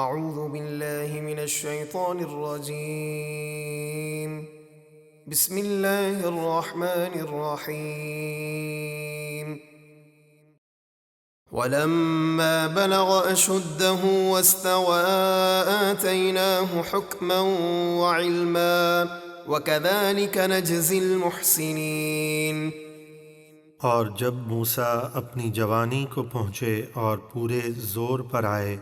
اعوذ باللہ من الشیطان الرجیم بسم اللہ الرحمن الرحیم ولما بلغ أشده واستوى آتيناه حكما وعلما وكذلك نجزي المحسنين۔ اور جب موسیٰ اپنی جوانی کو پہنچے اور پورے زور پر آئے،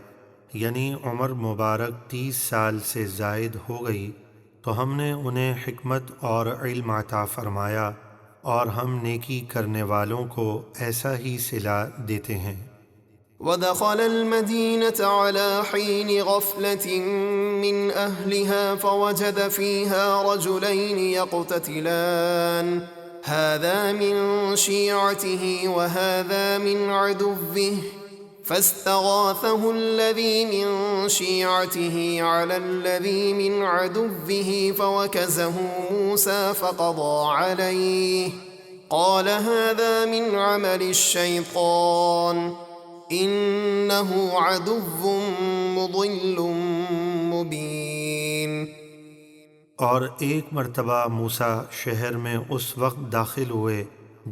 یعنی عمر مبارک 30 سال سے زائد ہو گئی، تو ہم نے انہیں حکمت اور علم عطا فرمایا، اور ہم نیکی کرنے والوں کو ایسا ہی صلہ دیتے ہیں۔ ودخل المدينة على حين غفلة من أهلها فوجد فيها رجلين يقتتلان هذا من شيعته وهذا من عدوه فاستغاثه الذي من شيعته على الذي من عدوه فوكزه موسى فقضى عليه قال هذا من عمل الشيطان إنه عدو مضل مبين۔ اور ایک مرتبہ موسیٰ شہر میں اس وقت داخل ہوئے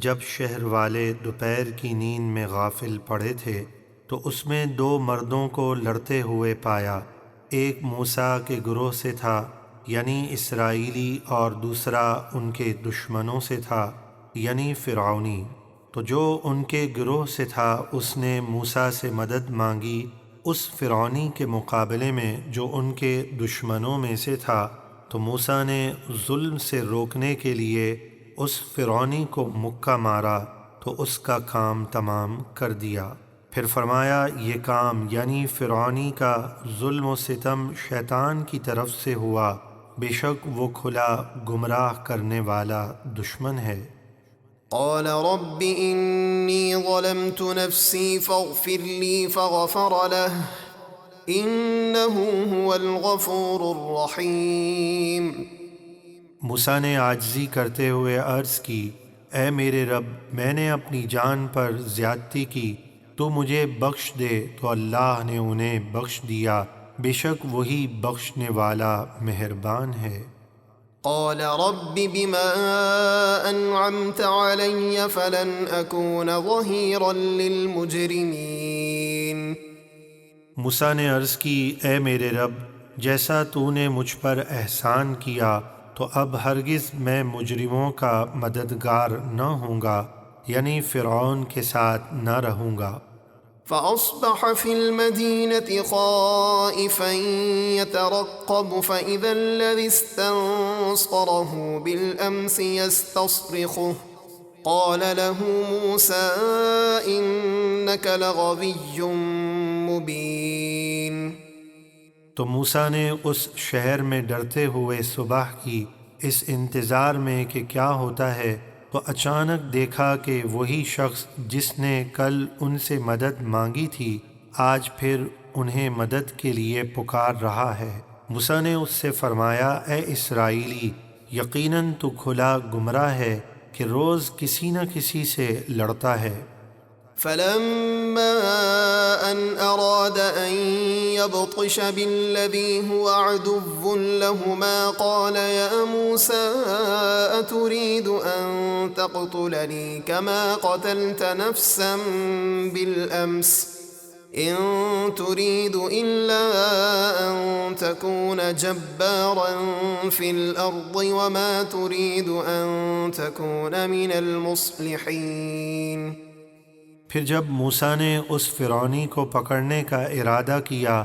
جب شہر والے دوپہر کی نیند میں غافل پڑے تھے، تو اس میں 2 مردوں کو لڑتے ہوئے پایا، ایک موسیٰ کے گروہ سے تھا یعنی اسرائیلی، اور دوسرا ان کے دشمنوں سے تھا یعنی فرعونی۔ تو جو ان کے گروہ سے تھا اس نے موسیٰ سے مدد مانگی اس فرعونی کے مقابلے میں جو ان کے دشمنوں میں سے تھا، تو موسیٰ نے ظلم سے روکنے کے لیے اس فرعونی کو مکہ مارا تو اس کا کام تمام کر دیا۔ پھر فرمایا یہ کام یعنی فرعونی کا ظلم و ستم شیطان کی طرف سے ہوا، بے شک وہ کھلا گمراہ کرنے والا دشمن ہے۔ قال رب إني ظلمت نفسي فاغفر لي فغفر له إنه هو الغفور الرحيم۔ موسیٰ نے عاجزی کرتے ہوئے عرض کی، اے میرے رب، میں نے اپنی جان پر زیادتی کی، تو مجھے بخش دے، تو اللہ نے انہیں بخش دیا، بے شک وہی بخشنے والا مہربان ہے۔ قال رب بما أنعمت علي فلن أكون ظهيرا للمجرمين۔ موسیٰ نے عرض کی، اے میرے رب، جیسا تو نے مجھ پر احسان کیا تو اب ہرگز میں مجرموں کا مددگار نہ ہوں گا، یعنی فرعون کے ساتھ نہ رہوں گا۔ فأصبح في المدينة خائفا يترقب فإذا الذي استنصره بالأمس يستصرخه قال له موسى إنك لغوي مبين۔ تو موسیٰ نے اس شہر میں ڈرتے ہوئے صبح کی اس انتظار میں کہ کیا ہوتا ہے، تو اچانک دیکھا کہ وہی شخص جس نے کل ان سے مدد مانگی تھی آج پھر انہیں مدد کے لیے پکار رہا ہے۔ موسیٰ نے اس سے فرمایا، اے اسرائیلی، یقیناً تو کھلا گمراہ ہے کہ روز کسی نہ کسی سے لڑتا ہے۔ فلما أن أراد أن يبطش بالذي هو عدو لهما قال يا موسى أتريد أن تقتلني كما قتلت نفسا بالأمس إن تريد إلا أن تكون جبارا في الأرض وما تريد أن تكون من المصلحين۔ پھر جب موسیٰ نے اس فرعونی کو پکڑنے کا ارادہ کیا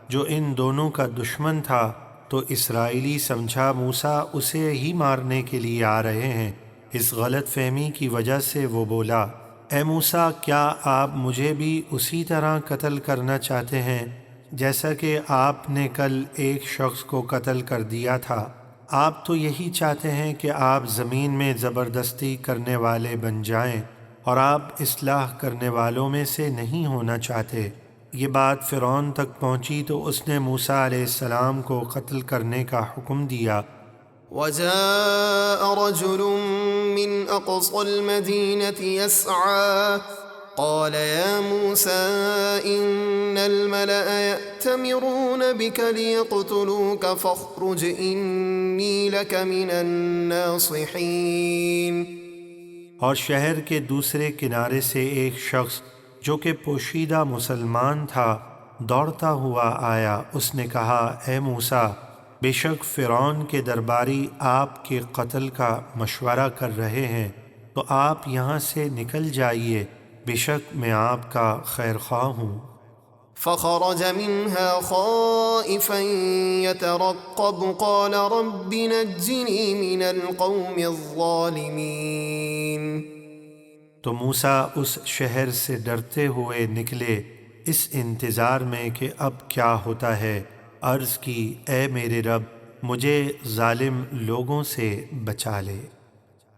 جو ان دونوں کا دشمن تھا، تو اسرائیلی سمجھا موسیٰ اسے ہی مارنے کے لیے آ رہے ہیں۔ اس غلط فہمی کی وجہ سے وہ بولا، اے موسیٰ، کیا آپ مجھے بھی اسی طرح قتل کرنا چاہتے ہیں جیسا کہ آپ نے کل ایک شخص کو قتل کر دیا تھا؟ آپ تو یہی چاہتے ہیں کہ آپ زمین میں زبردستی کرنے والے بن جائیں، اور آپ اصلاح کرنے والوں میں سے نہیں ہونا چاہتے۔ یہ بات فرعون تک پہنچی تو اس نے موسیٰ علیہ السلام کو قتل کرنے کا حکم دیا۔ وجاء رجل من أقصى المدينة يسعى قال يا موسى إن الملأ يأتمرون بك ليقتلوك فاخرج إني لك من الناصحين۔ اور شہر کے دوسرے کنارے سے ایک شخص جو کہ پوشیدہ مسلمان تھا دوڑتا ہوا آیا۔ اس نے کہا، اے موسیٰ، بے شک فرعون کے درباری آپ کے قتل کا مشورہ کر رہے ہیں، تو آپ یہاں سے نکل جائیے، بے شک میں آپ کا خیر خواہ ہوں۔ فخرج منها خائفا يترقب قال رب نجني من القوم الظالمين۔ تو موسیٰ اس شہر سے ڈرتے ہوئے نکلے اس انتظار میں کہ اب کیا ہوتا ہے۔ عرض کی، اے میرے رب، مجھے ظالم لوگوں سے بچا لے۔